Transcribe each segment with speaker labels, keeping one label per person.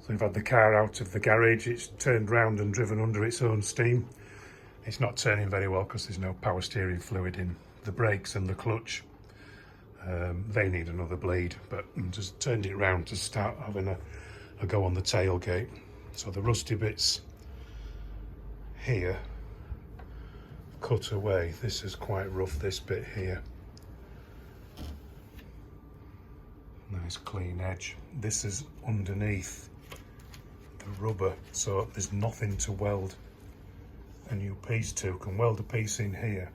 Speaker 1: So we've had the car out of the garage, it's turned round and driven under its own steam. It's not turning very well because there's no power steering fluid in the brakes and the clutch. They need another bleed, but just turned it round to start having a go on the tailgate. So the rusty bits here cut away. This is quite rough, this bit here. Nice clean edge. This is underneath the rubber, so there's nothing to weld a new piece to. Can weld a piece in here,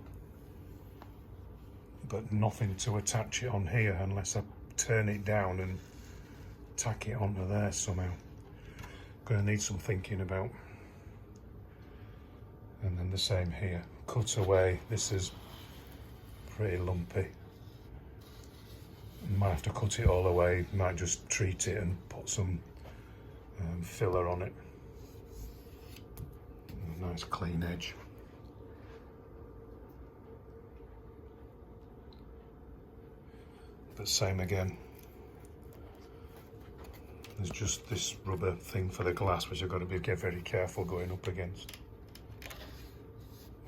Speaker 1: but nothing to attach it on here unless I turn it down and tack it onto there somehow. Gonna need some thinking about. And then the same here, cut away. This is pretty lumpy. Might have to cut it all away, might just treat it and put some filler on it. A nice clean edge. But same again. There's just this rubber thing for the glass which I've got to get very careful going up against.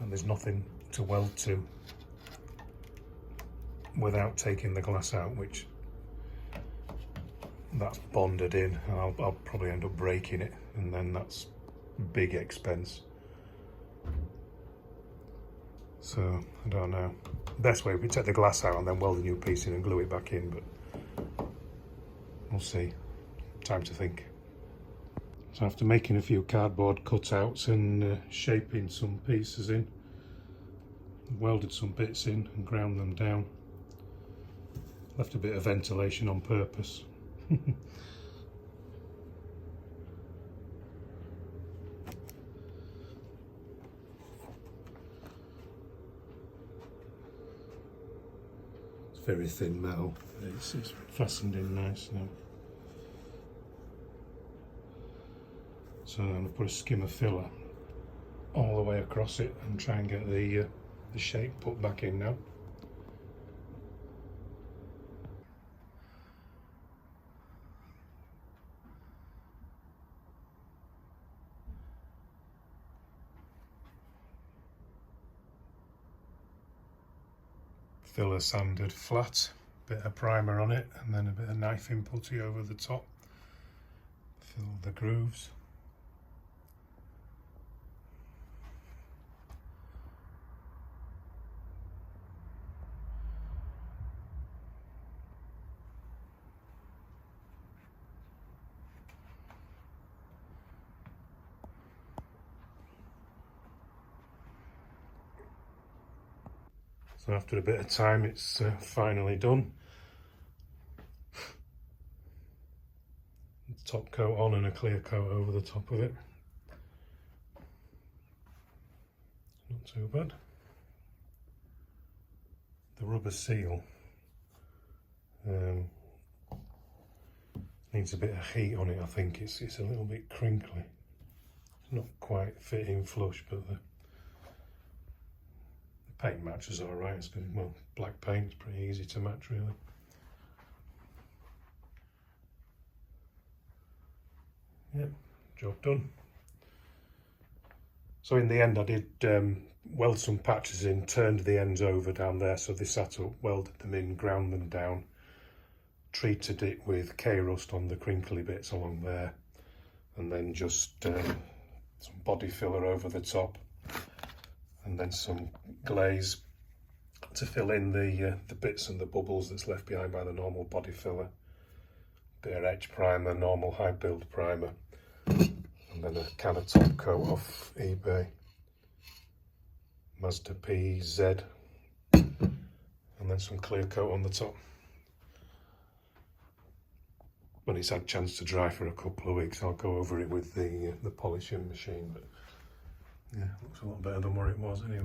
Speaker 1: And there's nothing to weld to without taking the glass out, which that's bonded in, and I'll probably end up breaking it, and then that's big expense. So I don't know. Best way would be take the glass out and then weld a new piece in and glue it back in, but we'll see. Time to think. So after making a few cardboard cutouts and shaping some pieces in, welded some bits in and ground them down. Left a bit of ventilation on purpose. It's very thin metal, but it's fastened in nice now. So I'm going to put a skim of filler all the way across it and try and get the shape put back in now. Filler sanded flat, bit of primer on it, and then a bit of knifing putty over the top. Fill the grooves. So after a bit of time, it's finally done. Top coat on and a clear coat over the top of it. Not too bad. The rubber seal needs a bit of heat on it. I think it's a little bit crinkly. It's not quite fitting flush, but the paint match is all right. It's good. Well, black paint is pretty easy to match, really. Yep, job done. So in the end, I did weld some patches in, turned the ends over down there so they sat up, welded them in, ground them down, treated it with K-rust on the crinkly bits along there, and then just some body filler over the top, and then some glaze to fill in the bits and the bubbles that's left behind by the normal body filler. Bit of etch primer, normal high build primer, and then a kind of top coat off eBay, Mazda PZ, and then some clear coat on the top. When it's had a chance to dry for a couple of weeks, I'll go over it with the polishing machine, but yeah, looks a lot better than what it was anyway.